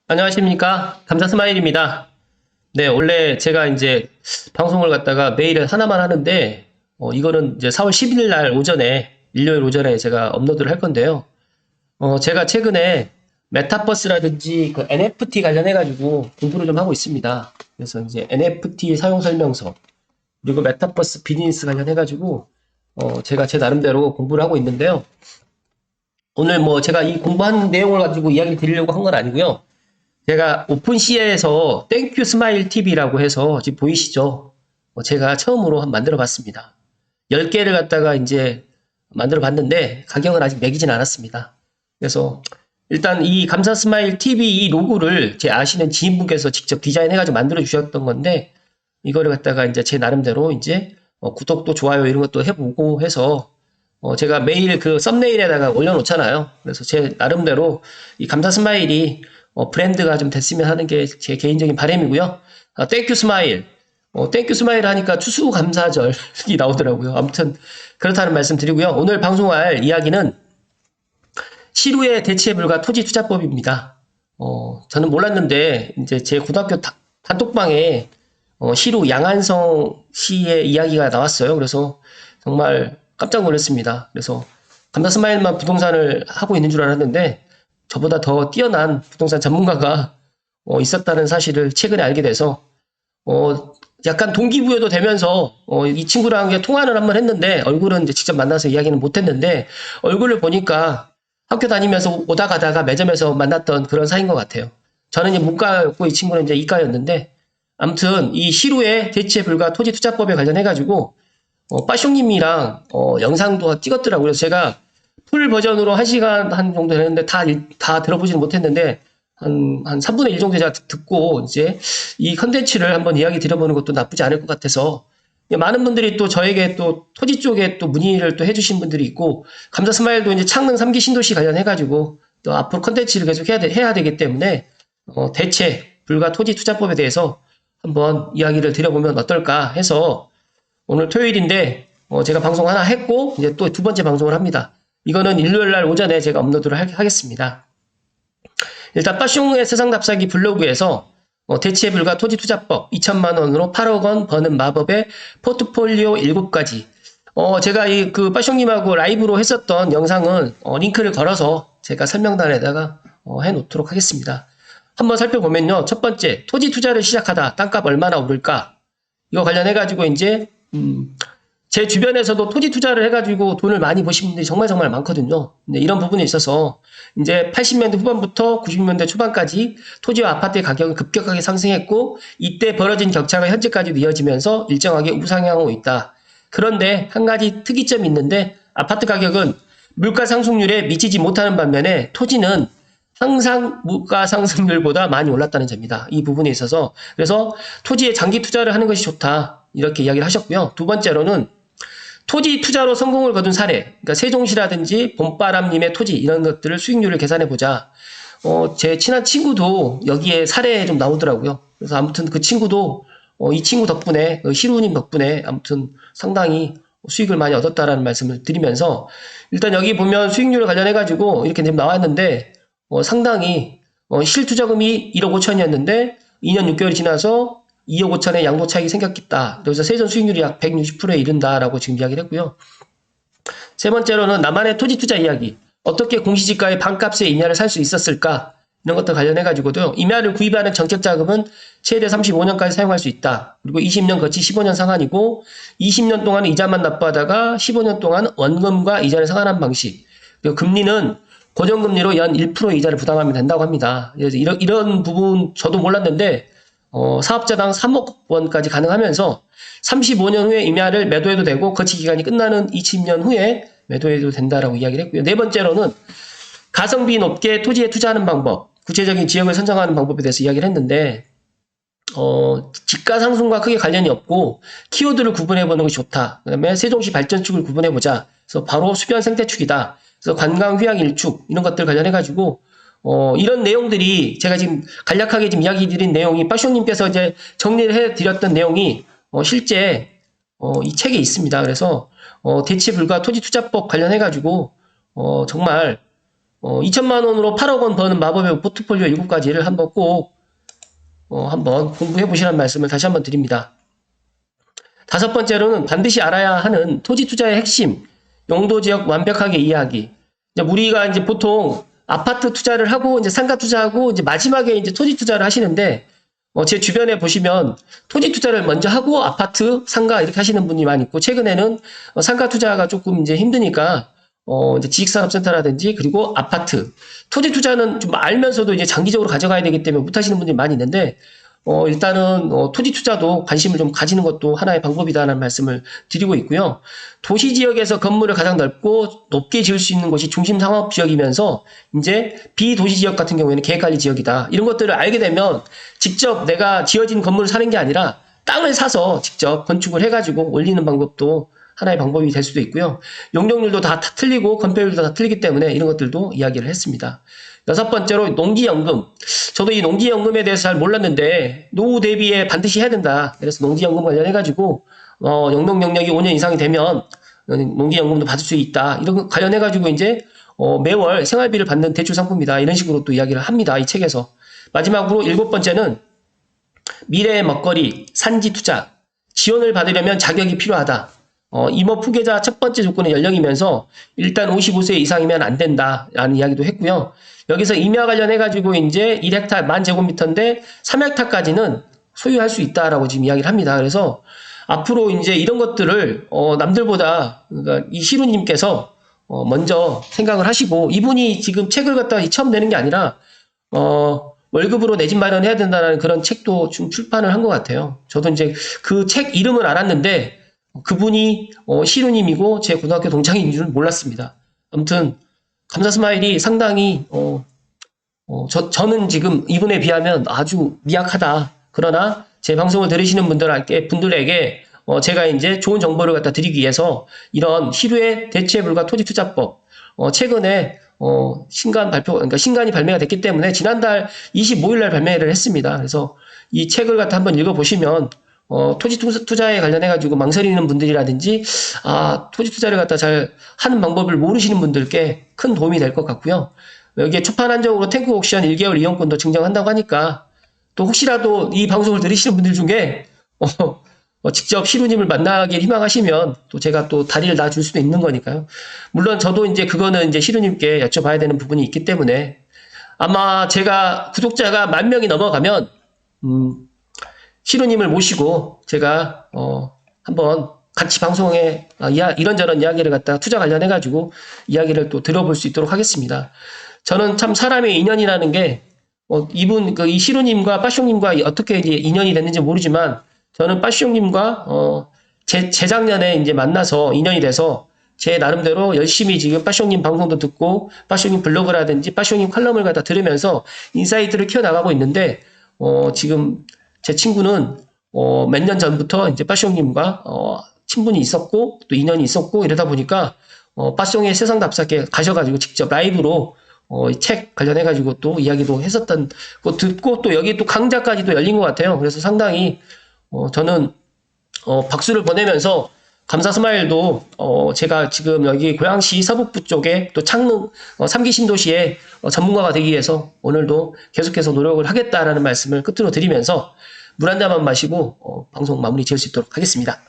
안녕하십니까. 감사 스마일입니다. 네, 원래 제가 이제 방송을 갖다가 매일 하나만 하는데, 이거는 이제 4월 10일 날 오전에, 일요일 오전에 제가 업로드를 할 건데요. 제가 최근에 메타버스라든지 그 NFT 관련해가지고 공부를 좀 하고 있습니다. 그래서 이제 NFT 사용 설명서, 그리고 메타버스 비즈니스 관련해가지고, 제가 제 나름대로 공부를 하고 있는데요. 오늘 뭐 제가 이 공부한 내용을 가지고 이야기 드리려고 한 건 아니고요. 제가 오픈CA에서 땡큐 스마일 TV라고 해서 지금 보이시죠? 제가 처음으로 만들어 봤습니다. 10개를 갖다가 이제 만들어 봤는데 가격은 아직 매기진 않았습니다. 그래서 일단 이 감사 스마일 TV 이 로고를 제 아시는 지인분께서 직접 디자인해가지고 만들어 주셨던 건데 이거를 갖다가 이제 제 나름대로 이제 구독도 좋아요 이런 것도 해보고 해서 제가 매일 그 썸네일에다가 올려놓잖아요. 그래서 제 나름대로 이 감사 스마일이 브랜드가 좀 됐으면 하는 게 제 개인적인 바람이고요. 땡큐 스마일. 땡큐 스마일 하니까 추수감사절이 나오더라고요. 아무튼 그렇다는 말씀 드리고요. 오늘 방송할 이야기는 시루의 대체 불가 토지 투자법입니다. 저는 몰랐는데 이제 제 고등학교 단톡방에 시루 양한성 씨의 이야기가 나왔어요. 그래서 정말 깜짝 놀랐습니다. 그래서 감사 스마일만 부동산을 하고 있는 줄 알았는데 저보다 더 뛰어난 부동산 전문가가 있었다는 사실을 최근에 알게 돼서 약간 동기부여도 되면서 이 친구랑 통화를 한번 했는데 얼굴은 이제 직접 만나서 이야기는 못했는데 얼굴을 보니까 학교 다니면서 오다 가다가 매점에서 만났던 그런 사이인 것 같아요. 저는 이제 문과였고 이 친구는 이제 이과였는데 아무튼 이 시루의 대체 불가 토지 투자법에 관련해가지고 빠숑님이랑 영상도 찍었더라고요. 그래서 제가 풀 버전으로 1시간 한 정도 되는데 다 들어보지는 못했는데 한 3분의 1 정도 제가 듣고 이제 이 컨텐츠를 한번 이야기 드려보는 것도 나쁘지 않을 것 같아서 많은 분들이 또 저에게 또 토지 쪽에 또 문의를 또 해주신 분들이 있고 감사 스마일도 이제 창릉 3기 신도시 관련해가지고 또 앞으로 컨텐츠를 계속 해야 되기 때문에 대체 불가 토지 투자법에 대해서 한번 이야기를 드려보면 어떨까 해서 오늘 토요일인데 제가 방송 하나 했고 이제 또 두 번째 방송을 합니다. 이거는 일요일 날 오전에 제가 업로드를 하겠습니다. 일단 빠숑의 세상 답사기 블로그에서 대체 불가 토지 투자법 2천만 원으로 8억 원 버는 마법의 포트폴리오 7가지. 제가 그 빠숑님하고 라이브로 했었던 영상은 링크를 걸어서 제가 설명란에다가 해놓도록 하겠습니다. 한번 살펴보면요. 첫 번째, 토지 투자를 시작하다 땅값 얼마나 오를까? 이거 관련해가지고 이제 제 주변에서도 토지 투자를 해가지고 돈을 많이 버신 분들이 정말 많거든요. 이런 부분에 있어서 이제 80년대 후반부터 90년대 초반까지 토지와 아파트의 가격은 급격하게 상승했고 이때 벌어진 격차가 현재까지도 이어지면서 일정하게 우상향하고 있다. 그런데 한 가지 특이점이 있는데 아파트 가격은 물가 상승률에 미치지 못하는 반면에 토지는 항상 물가 상승률보다 많이 올랐다는 점입니다. 이 부분에 있어서 그래서 토지에 장기 투자를 하는 것이 좋다. 이렇게 이야기를 하셨고요. 두 번째로는 토지 투자로 성공을 거둔 사례, 그러니까 세종시라든지 봄바람님의 토지 이런 것들을 수익률을 계산해보자. 제 친한 친구도 여기에 사례에 좀 나오더라고요. 그래서 아무튼 그 친구도 이 친구 덕분에 시루님 덕분에 아무튼 상당히 수익을 많이 얻었다라는 말씀을 드리면서 일단 여기 보면 수익률을 관련해가지고 이렇게 나왔는데 상당히 실투자금이 1억 5천이었는데 2년 6개월이 지나서 2억 5천의 양도 차익이 생겼겠다. 그래서 세전 수익률이 약 160%에 이른다라고 지금 이야기를 했고요. 세 번째로는 나만의 토지 투자 이야기. 어떻게 공시지가의 반값의 임야를 살 수 있었을까? 이런 것들 관련해가지고도요. 임야를 구입하는 정책 자금은 최대 35년까지 사용할 수 있다. 그리고 20년 거치 15년 상환이고 20년 동안은 이자만 납부하다가 15년 동안 원금과 이자를 상환하는 방식. 그리고 금리는 고정금리로 연 1% 이자를 부담하면 된다고 합니다. 그래서 이런 부분 저도 몰랐는데 사업자당 3억 원까지 가능하면서 35년 후에 임야를 매도해도 되고 거치 기간이 끝나는 20년 후에 매도해도 된다라고 이야기를 했고요. 네 번째로는 가성비 높게 토지에 투자하는 방법, 구체적인 지역을 선정하는 방법에 대해서 이야기를 했는데 집가 상승과 크게 관련이 없고 키워드를 구분해보는 것이 좋다. 그 다음에 세종시 발전축을 구분해보자. 그래서 바로 수변 생태축이다. 그래서 관광 휴양 일축 이런 것들 관련해가지고 이런 내용들이 제가 지금 간략하게 지금 이야기 드린 내용이 빠쇼님께서 이제 정리를 해드렸던 내용이 실제 이 책에 있습니다. 그래서 대체 불가 토지 투자법 관련해가지고 정말 2천만 원으로 8억 원 버는 마법의 포트폴리오 7가지를 한번 꼭 한번 공부해 보시라는 말씀을 다시 한번 드립니다. 다섯 번째로는 반드시 알아야 하는 토지 투자의 핵심, 용도 지역 완벽하게 이해하기. 우리가 이제 보통 아파트 투자를 하고 이제 상가 투자하고 이제 마지막에 이제 토지 투자를 하시는데 제 주변에 보시면 토지 투자를 먼저 하고 아파트, 상가 이렇게 하시는 분이 많이 있고 최근에는 상가 투자가 조금 이제 힘드니까 이제 지식산업센터라든지 그리고 아파트, 토지 투자는 좀 알면서도 이제 장기적으로 가져가야 되기 때문에 못 하시는 분들이 많이 있는데 일단은 토지 투자도 관심을 좀 가지는 것도 하나의 방법이다라는 말씀을 드리고 있고요. 도시 지역에서 건물을 가장 넓고 높게 지을 수 있는 곳이 중심 상업 지역이면서 이제 비도시 지역 같은 경우에는 계획관리 지역이다. 이런 것들을 알게 되면 직접 내가 지어진 건물을 사는 게 아니라 땅을 사서 직접 건축을 해가지고 올리는 방법도 하나의 방법이 될 수도 있고요. 용적률도 다 틀리고 건폐율도 다 틀리기 때문에 이런 것들도 이야기를 했습니다. 여섯 번째로 농지연금. 저도 이 농지연금에 대해서 잘 몰랐는데 노후 대비에 반드시 해야 된다. 그래서 농지연금 관련해가지고 영농 영역이 5년 이상이 되면 농지연금도 받을 수 있다. 이런 거 관련해가지고 이제 매월 생활비를 받는 대출 상품이다. 이런 식으로 또 이야기를 합니다. 이 책에서. 마지막으로 일곱 번째는 미래의 먹거리, 산지 투자. 지원을 받으려면 자격이 필요하다. 임업 후계자 첫 번째 조건은 연령이면서 일단 55세 이상이면 안 된다라는 이야기도 했고요. 여기서 임야 관련해가지고 이제 1헥타 10,000제곱미터인데 3헥타까지는 소유할 수 있다라고 지금 이야기를 합니다. 그래서 앞으로 이제 이런 것들을 남들보다 그러니까 이 시루님께서 먼저 생각을 하시고 이분이 지금 책을 갖다가 처음 내는 게 아니라 월급으로 내 집 마련해야 된다는 그런 책도 좀 출판을 한 것 같아요. 저도 이제 그 책 이름은 알았는데 그분이 시루님이고 제 고등학교 동창인 줄은 몰랐습니다. 아무튼 감사 스마일이 상당히 저는 지금 이분에 비하면 아주 미약하다. 그러나 제 방송을 들으시는 분들에게 제가 이제 좋은 정보를 갖다 드리기 위해서 이런 시루의 대체 불가 토지 투자법 최근에 신간이 발매가 됐기 때문에 지난달 25일 날 발매를 했습니다. 그래서 이 책을 갖다 한번 읽어보시면 토지 투자에 관련해가지고 망설이는 분들이라든지, 토지 투자를 갖다 잘 하는 방법을 모르시는 분들께 큰 도움이 될 것 같고요. 여기에 초판 한정으로 탱크 옥션 1개월 이용권도 증정한다고 하니까, 또 혹시라도 이 방송을 들으시는 분들 중에, 직접 시루님을 만나길 희망하시면, 또 제가 또 다리를 놔줄 수도 있는 거니까요. 물론 저도 이제 그거는 이제 시루님께 여쭤봐야 되는 부분이 있기 때문에, 아마 제가 구독자가 10,000명이 넘어가면, 시루님을 모시고 제가 한번 같이 방송에 이런저런 이야기를 갖다 투자 관련해가지고 이야기를 또 들어볼 수 있도록 하겠습니다. 저는 참 사람의 인연이라는 게 이분 이 시루님과 빠숑님과 어떻게 이제 인연이 됐는지 모르지만 저는 빠숑님과 재작년에 이제 만나서 인연이 돼서 제 나름대로 열심히 지금 빠숑님 방송도 듣고 빠숑님 블로그라든지 빠숑님 칼럼을 갖다 들으면서 인사이트를 키워나가고 있는데 지금 제 친구는 몇 년 전부터 이제 빠숑님과 친분이 있었고 또 인연이 있었고 이러다 보니까 빠숑의 세상답사께 가셔가지고 직접 라이브로 이 책 관련해가지고 또 이야기도 했었던 거 듣고 또 여기 또 강좌까지도 열린 것 같아요. 그래서 상당히 저는 박수를 보내면서 감사 스마일도 제가 지금 여기 고양시 서북부 쪽에 또 창릉 3기 신도시의 전문가가 되기 위해서 오늘도 계속해서 노력을 하겠다라는 말씀을 끝으로 드리면서 물 한 잔만 마시고 방송 마무리 지을 수 있도록 하겠습니다.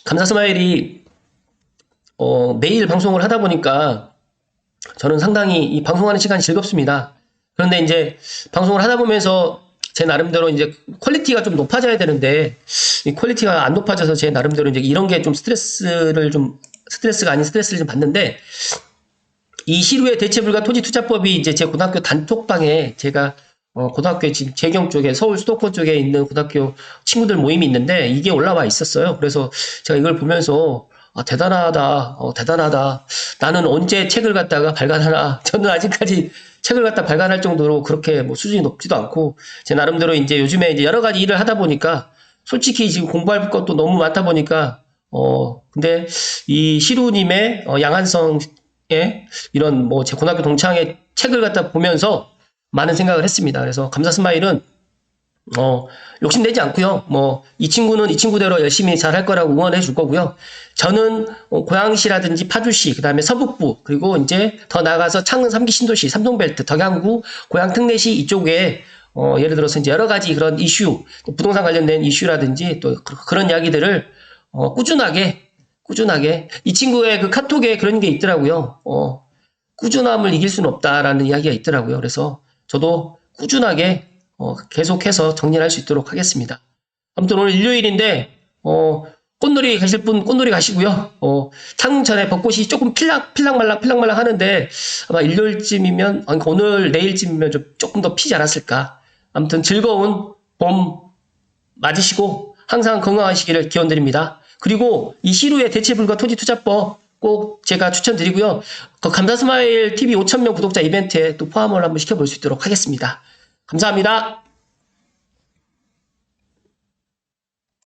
감사 스마일이 매일 방송을 하다 보니까 저는 상당히 이 방송하는 시간이 즐겁습니다. 그런데 이제 방송을 하다 보면서 제 나름대로 이제 퀄리티가 좀 높아져야 되는데 이 퀄리티가 안 높아져서 제 나름대로 이제 이런 게 좀 스트레스가 아닌 스트레스를 좀 받는데 이 시루의 대체불가 토지 투자법이 이제 제 고등학교 단톡방에 제가 고등학교 지금 재경 쪽에 서울 수도권 쪽에 있는 고등학교 친구들 모임이 있는데 이게 올라와 있었어요. 그래서 제가 이걸 보면서 대단하다, 대단하다. 나는 언제 책을 갖다가 발간하나. 저는 아직까지 책을 갖다 발간할 정도로 그렇게 뭐 수준이 높지도 않고 제 나름대로 이제 요즘에 이제 여러 가지 일을 하다 보니까 솔직히 지금 공부할 것도 너무 많다 보니까 근데 이 시루님의 양한성의 이런 뭐 제 고등학교 동창의 책을 갖다 보면서 많은 생각을 했습니다. 그래서 감사 스마일은 욕심내지 않고요. 뭐 이 친구는 이 친구대로 열심히 잘 할 거라고 응원해 줄 거고요. 저는 고양시라든지 파주시, 그다음에 서북부, 그리고 이제 더 나아가서 창원 3기 신도시, 삼성벨트, 덕양구, 고양 특례시 이쪽에 예를 들어서 이제 여러 가지 그런 이슈, 부동산 관련된 이슈라든지 또 그런 이야기들을 꾸준하게 이 친구의 그 카톡에 그런 게 있더라고요. 꾸준함을 이길 수는 없다라는 이야기가 있더라고요. 그래서 저도 꾸준하게 계속해서 정리를 할 수 있도록 하겠습니다. 아무튼 오늘 일요일인데 꽃놀이 가실 분 꽃놀이 가시고요. 창문천에 벚꽃이 조금 필랑말랑 하는데 아마 일요일쯤이면 아니 오늘 내일쯤이면 조금 더 피지 않았을까. 아무튼 즐거운 봄 맞으시고 항상 건강하시기를 기원드립니다. 그리고 이 시루의 대체불가 토지투자법 꼭 제가 추천드리고요. 그 감사스마일 TV 5,000명 구독자 이벤트에 또 포함을 한번 시켜볼 수 있도록 하겠습니다. 감사합니다.